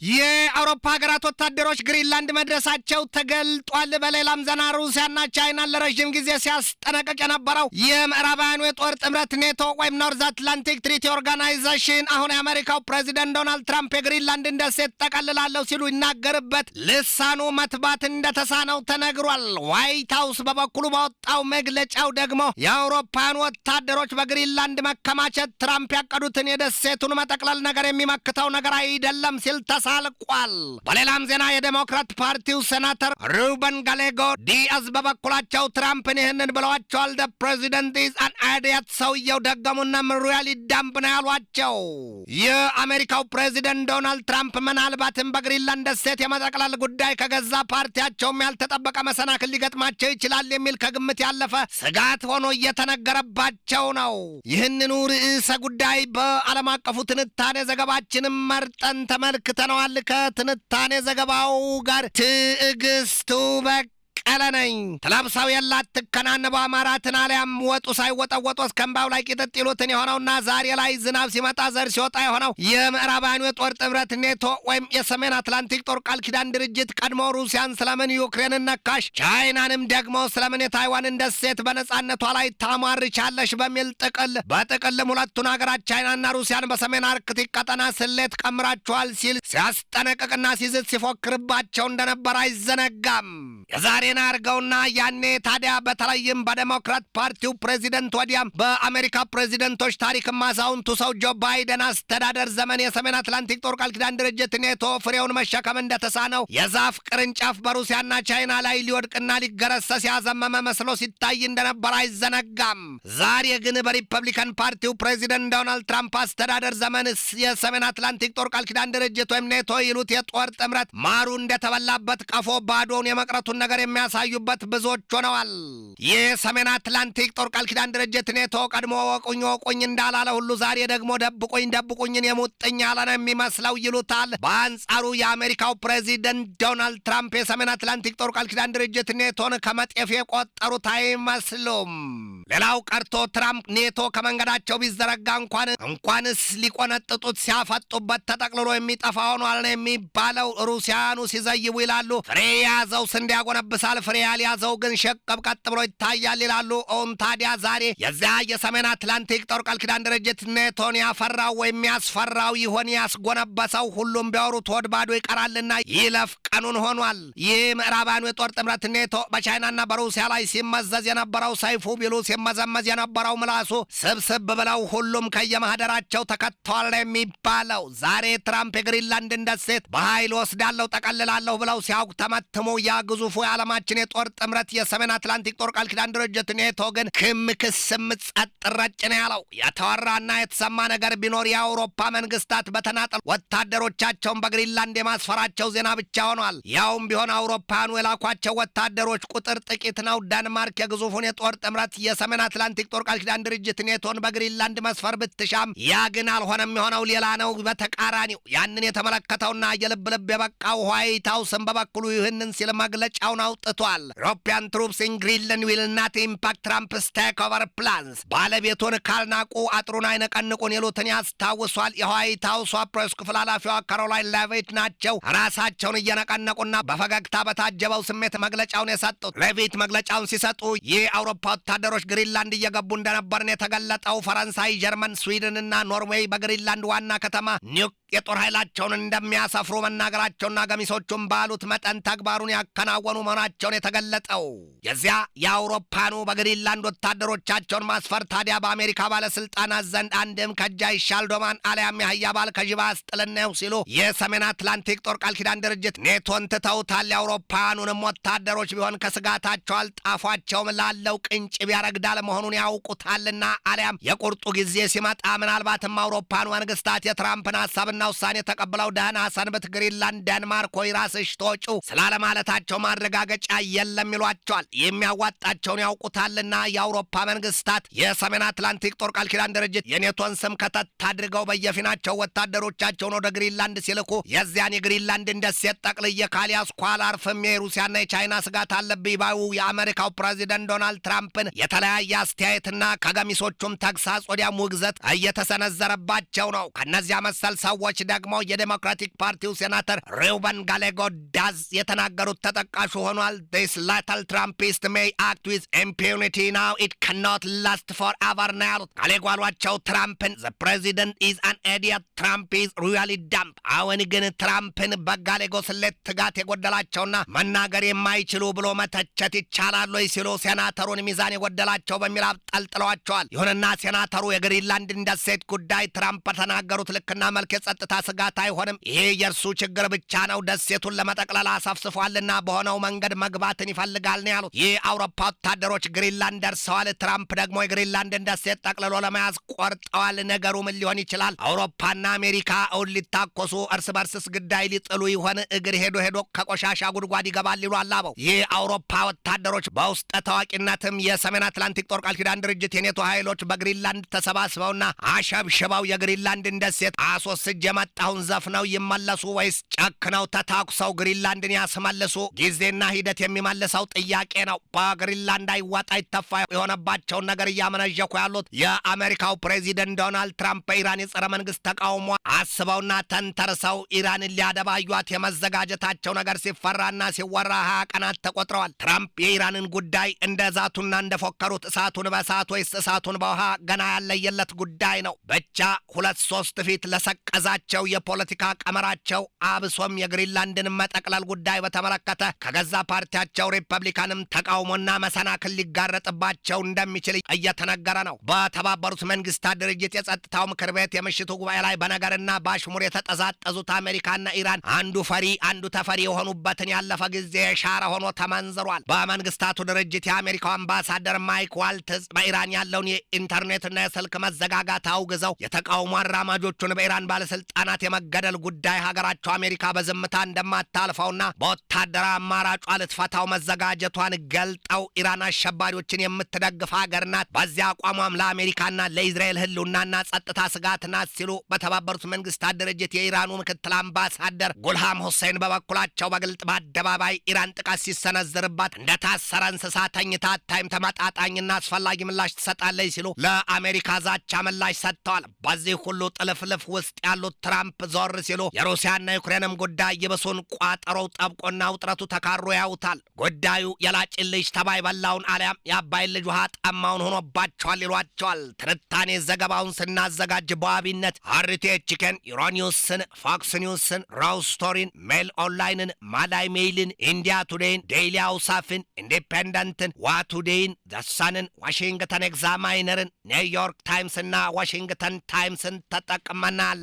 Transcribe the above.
የአውሮፓ ሀገራት ወታደሮች ግሪንላንድ መድረሳቸው ተገልጧል። በሌላም ዜና ሩሲያና ቻይና ለረጅም ጊዜ ሲያስጠነቅቅ የነበረው የምዕራባውያኑ የጦር ጥምረት ኔቶ ወይም ኖርዝ አትላንቲክ ትሪቲ ኦርጋናይዜሽን አሁን የአሜሪካው ፕሬዚደንት ዶናልድ ትራምፕ የግሪንላንድን ደሴት ጠቀልላለሁ ሲሉ ይናገርበት ልሳኑ መትባት እንደተሳነው ተነግሯል። ዋይት ሀውስ በበኩሉ ባወጣው መግለጫው ደግሞ የአውሮፓውያኑ ወታደሮች በግሪንላንድ መከማቸት ትራምፕ ያቀዱትን የደሴቱን መጠቅለል ነገር የሚመክተው ነገር አይደለም ሲል ተሳልቋል። በሌላም ዜና የዴሞክራት ፓርቲው ሴናተር ሩበን ጋሌጎ ዲያዝ በበኩላቸው ትራምፕን ይህንን ብለዋቸዋል። ደ ፕሬዚደንት ኢዝ አን አይዲየት፣ ሰውየው ደገሙና ሪያሊ ዳምፕ ነው ያሏቸው። የአሜሪካው ፕሬዚደንት ዶናልድ ትራምፕ ምናልባትም በግሪንላንድ ደሴት የመጠቅለል ጉዳይ ከገዛ ፓርቲያቸውም ያልተጠበቀ መሰናክል ሊገጥማቸው ይችላል የሚል ከግምት ያለፈ ስጋት ሆኖ እየተነገረባቸው ነው። ይህንኑ ርዕሰ ጉዳይ በዓለም አቀፉ ትንታኔ ዘገባችንም መርጠን ተመልክተነዋል። ከትንታኔ ዘገባው ጋር ትዕግስቱ በቀለ ነኝ። ተላብሳው የላት ትከናንበው አማራትን አሊያም ወጡ ሳይወጠወጡ እስከምባው ላይ ቂጥጥ ይሉትን የሆነውና ዛሬ ላይ ዝናብ ሲመጣ ዘር ሲወጣ የሆነው የምዕራባውያኑ የጦር ጥምረት ኔቶ ወይም የሰሜን አትላንቲክ ጦር ቃል ኪዳን ድርጅት ቀድሞ ሩሲያን ስለምን ዩክሬንን ነካሽ፣ ቻይናንም ደግሞ ስለምን የታይዋንን ደሴት በነጻነቷ ላይ ታሟርቻለሽ በሚል በጥቅልም ሁለቱን ሀገራት ቻይናና ሩሲያን በሰሜን አርክቲክ ቀጠና ስሌት ቀምራቸዋል ሲል ሲያስጠነቅቅና ሲዝት ሲፎክርባቸው እንደነበር አይዘነጋም። የዛሬን አርገውና ያኔ ታዲያ በተለይም በዴሞክራት ፓርቲው ፕሬዚደንት ወዲያም በአሜሪካ ፕሬዚደንቶች ታሪክ ማዛውንቱ ሰው ጆ ባይደን አስተዳደር ዘመን የሰሜን አትላንቲክ ጦር ቃል ኪዳን ድርጅት ኔቶ ፍሬውን መሸከም እንደተሳነው የዛፍ ቅርንጫፍ በሩሲያና ቻይና ላይ ሊወድቅና ሊገረሰስ ያዘመመ መስሎ ሲታይ እንደነበር አይዘነጋም። ዛሬ ግን በሪፐብሊካን ፓርቲው ፕሬዚደንት ዶናልድ ትራምፕ አስተዳደር ዘመን የሰሜን አትላንቲክ ጦር ቃል ኪዳን ድርጅት ወይም ኔቶ ይሉት የጦር ጥምረት ማሩ እንደተበላበት ቀፎ ባዶውን የመቅረቱን ነገር የሚያሳዩበት ብዙዎች ሆነዋል። ይህ ሰሜን አትላንቲክ ጦር ቃል ኪዳን ድርጅት ኔቶ ቀድሞ ወቁኝ እንዳላለ ሁሉ ዛሬ ደግሞ ደብቁኝን የሙጥኝ ያለ ነው የሚመስለው ይሉታል። በአንጻሩ የአሜሪካው ፕሬዚደንት ዶናልድ ትራምፕ የሰሜን አትላንቲክ ጦር ቃል ኪዳን ድርጅት ኔቶን ከመጤፍ የቆጠሩት አይመስሉም። ሌላው ቀርቶ ትራምፕ ኔቶ ከመንገዳቸው ቢዘረጋ እንኳንስ ሊቆነጥጡት ሲያፈጡበት ተጠቅልሎ የሚጠፋ ሆኗል ነው የሚባለው። ሩሲያኑ ሲዘይቡ ይላሉ ፍሬ ያዘው ስንዴ ያጎነብሳል፣ ፍሬ ያልያዘው ግን ሸቀብ ቀጥ ብሎ ይታያል ይላሉ። ታዲያ ዛሬ የዚያ የሰሜን አትላንቲክ ጦር ቃል ኪዳን ድርጅት ኔቶን ያፈራው ወይም ያስፈራው ይሆን ያስጎነበሰው? ሁሉም ቢያወሩት ሆድ ባዶ ይቀራልና ይለፍ ቀኑን ሆኗል። ይህ ምዕራባውያኑ የጦር ጥምረት ኔቶ በቻይናና በሩሲያ ላይ ሲመዘዝ የነበረው ሰይፉ ቢሉ ሲመዘመዝ የነበረው ምላሱ ስብስብ ብለው ሁሉም ከየማህደራቸው ተከተዋል የሚባለው። ዛሬ ትራምፕ የግሪንላንድን ደሴት በኃይል ወስዳለሁ ጠቀልላለሁ ብለው ሲያውቅ ተመትሞ ያ ግዙፉ የዓለማችን የጦር ጥምረት የሰሜን አትላንቲክ ጦር ቃል ኪዳን ድርጅት ኔቶ ግን ክስም ጸጥ ረጭ ነው ያለው። የተወራና የተሰማ ነገር ቢኖር የአውሮፓ መንግስታት በተናጠል ወታደሮቻቸውን በግሪንላንድ የማስፈራቸው ዜና ብቻ ሆኗል። ያውም ቢሆን አውሮፓውያኑ የላኳቸው ወታደሮች ቁጥር ጥቂት ነው። ዳንማርክ የግዙፉን የጦር ጥምረት የሰሜን አትላንቲክ ጦር ቃል ኪዳን ድርጅት ኔቶን በግሪንላንድ መስፈር ብትሻም ያ ግን አልሆነም። የሆነው ሌላ ነው። በተቃራኒው ያንን የተመለከተውና የልብ የበቃው ዋይት ሀውስን በበኩሉ ይህንን ሲል መግለጫውን አውጥቷል። ዩሮፒያን ትሩፕስ ኢን ግሪንላንድ ዊል ናት ኢምፓክት ትራምፕስ ቴክ ኦቨር ፕላንስ። ባለቤቱን ካልናቁ አጥሩን አይነቀንቁን ይሉትን ያስታውሷል። የዋይት ሀውሷ ፕሬስ ክፍል ኃላፊዋ ካሮላይን ሌቪት ናቸው ራሳቸውን እየነቀነቁና በፈገግታ በታጀበው ስሜት መግለጫውን የሰጡት። ሌቪት መግለጫውን ሲሰጡ የአውሮፓ ወታደሮች ግሪንላንድ እየገቡ እንደነበርን የተገለጠው ፈረንሳይ፣ ጀርመን፣ ስዊድንና ኖርዌይ በግሪንላንድ ዋና ከተማ ኒውክ የጦር ኃይላቸውን እንደሚያሰፍሩ መናገራቸውና ገሚሶቹም ባሉት መጠን ተግባሩን ያከናወኑ መሆናቸውን የተገለጠው የዚያ የአውሮፓኑ በግሪንላንድ ወታደሮቻቸውን ማስፈር ታዲያ በአሜሪካ ባለስልጣናት ዘንድ አንድም ከእጅ አይሻል ዶማን አሊያም ያህያ ባል ከጅባ አስጥልነው ሲሉ የሰሜን አትላንቲክ ጦር ቃል ኪዳን ድርጅት ኔቶን ትተውታል። የአውሮፓኑንም ወታደሮች ቢሆን ከስጋታቸው አልጣፏቸውም። ላለው ቅንጭብ ያረግዳል መሆኑን ያውቁታልና አሊያም የቁርጡ ጊዜ ሲመጣ ምናልባትም አውሮፓኑ መንግስታት የትራምፕን ሀሳብ ውሳኔ ተቀብለው ደህና ሰንበት ግሪንላንድ ዳንማርክ ወይ ራስሽ ተወጪው ስላለማለታቸው ማረጋገጫ የለም ይሏቸዋል። የሚያዋጣቸውን ያውቁታልና የአውሮፓ መንግስታት የሰሜን አትላንቲክ ጦር ቃል ኪዳን ድርጅት የኔቶን ስም ከተት አድርገው በየፊናቸው ወታደሮቻቸውን ወደ ግሪንላንድ ሲልኩ የዚያን የግሪንላንድን ደሴት ጠቅልዬ ካልያዝኩ አላርፍም የሩሲያና የቻይና ስጋት አለብኝ ባዩ የአሜሪካው ፕሬዚደንት ዶናልድ ትራምፕን የተለያየ አስተያየትና ከገሚሶቹም ተግሳጽ ወዲያም ውግዘት እየተሰነዘረባቸው ነው። ከነዚያ መሰል ሰዎች ሰዎች ደግሞ የዴሞክራቲክ ፓርቲው ሴናተር ሩበን ጋሌጎ ዳዝ የተናገሩት ተጠቃሹ ሆኗል። this little Trumpist may act with impunity now it cannot last forever ነው ያሉት። ጋሌጎ አሏቸው ትራምፕን the president is an idiot Trump is really dumb። አሁን ግን ትራምፕን በጋሌጎ ስሌት ትጋት የጎደላቸውና መናገር የማይችሉ ብሎ መተቸት ይቻላል ወይ ሲሉ ሴናተሩን ሚዛን የጎደላቸው በሚል አብጠልጥለዋቸዋል። ይሁንና ሴናተሩ የግሪንላንድን ደሴት ጉዳይ ትራምፕ በተናገሩት ልክና መልክ የጸጥታ ስጋት አይሆንም፣ ይሄ የእርሱ ችግር ብቻ ነው፣ ደሴቱን ለመጠቅለል አሳፍስፏልና በሆነው መንገድ መግባትን ይፈልጋል ነው ያሉት። ይህ አውሮፓ ወታደሮች ግሪንላንድ ደርሰዋል፣ ትራምፕ ደግሞ የግሪንላንድን ደሴት ጠቅልሎ ለመያዝ ቆርጠዋል። ነገሩ ምን ሊሆን ይችላል? አውሮፓና አሜሪካ እውን ሊታኮሱ እርስ በርስስ ግዳይ ሊጥሉ ይሆን? እግር ሄዶ ከቆሻሻ ጉድጓድ ይገባል ይሏል አበው። ይህ አውሮፓ ወታደሮች በውስጠ ታዋቂነትም የሰሜን አትላንቲክ ጦር ቃል ኪዳን ድርጅት የኔቶ ኃይሎች በግሪንላንድ ተሰባስበውና አሸብሽበው የግሪንላንድን ደሴት አስወስጄ የመጣሁን ዘፍነው ይመለሱ ወይስ ጨክነው ተታኩሰው ግሪንላንድን ያስመልሱ? ጊዜና ሂደት የሚመልሰው ጥያቄ ነው። በግሪንላንድ አይዋጣ ይተፋ የሆነባቸውን ነገር እያመነዠኩ ያሉት የአሜሪካው ፕሬዚደንት ዶናልድ ትራምፕ በኢራን የጸረ መንግስት ተቃውሞ አስበውና ተንተርሰው ኢራንን ሊያደባዩት የመዘጋጀታቸው ነገር ሲፈራና ሲወራ 20 ቀናት ተቆጥረዋል። ትራምፕ የኢራንን ጉዳይ እንደ ዛቱና እንደፎከሩት እሳቱን በእሳት ወይስ እሳቱን በውሃ ገና ያለየለት ጉዳይ ነው። ብቻ 2-3 ፊት ለሰቀዛቸው የፖለቲካ ቀመራቸው አብሶም የግሪንላንድን መጠቅለል ጉዳይ በተመለከተ ከገዛ ፓርቲያቸው ሪፐብሊካንም ተቃውሞና መሰናክል ሊጋረጥባቸው እንደሚችል እየተነገረ ነው። በተባበሩት መንግስታት ድርጅት የጸጥታው ምክር ቤት የምሽቱ ጉባኤ ላይ በነገርና በአሽሙር የተጠዛጠዙት አሜሪካና ኢራን አንዱ ፈሪ አንዱ ተፈሪ የሆኑበትን ያለፈ ጊዜ የሻረ ሆኖ ተመንዝሯል። በመንግስታቱ ድርጅት የአሜሪካው አምባሳደር ማይክ ዋልትዝ በኢራን ያለውን የኢንተርኔትና የስልክ መዘጋጋት አውግዘው የተቃውሞ አራማጆቹን በኢራን ባለስልጣናት የመገደል ጉዳይ ሀገራቸው አሜሪካ በዝምታ እንደማታልፈውና በወታደራዊ አማራጯ ልትፈታው መዘጋጀቷን ገልጠው ኢራን አሸባሪዎችን የምትደግፍ ሀገር ናት፣ በዚያ አቋሟም ለአሜሪካና ለእስራኤል ህልውናና ጸጥታ ስጋት ናት ሲሉ በተባበሩት መንግስታት ድርጅት የኢራኑ ምክትል አምባሳደር ጉልሃም ሁሴን በበኩላቸው በግልጥ በአደባባይ ኢራን ጥቃት ሲሰነዝርባት እንደታሰረ እንስሳ ተኝታ አታይም፣ ተመጣጣኝና አስፈላጊ ምላሽ ትሰጣለች ሲሉ ለአሜሪካ ዛቻ ምላሽ ሰጥተዋል። በዚህ ሁሉ ጥልፍልፍ ውስጥ ያሉት ትራምፕ ዞር ሲሉ የሩሲያና ዩክሬንም ጉዳይ ይብሱን ቋጠሮው ጠብቆና ውጥረቱ ተካሮ ያውታል። ጉዳዩ የላጭን ልጅ ተባይ በላውን አሊያም የአባይን ልጅ ውሃ ጠማውን ሆኖባቸዋል ይሏቸዋል። ትንታኔ ዘገባውን ስናዘጋጅ በዋቢነት አርቲኤችኬን፣ ዩሮኒውስን፣ ፎክስ ኒውስን፣ ራው ስቶሪን፣ ሜል ኦንላይንን፣ ማዳይ ሜይልን፣ ኢንዲያ ቱዴይን፣ ዴይሊ አውሳፍን፣ ኢንዲፔንደንትን፣ ዋቱዴይን፣ ዘሳንን፣ ዋሽንግተን ኤግዛማይነርን፣ ኒውዮርክ ታይምስና ዋሽንግተን ታይምስን ተጠቅመናል።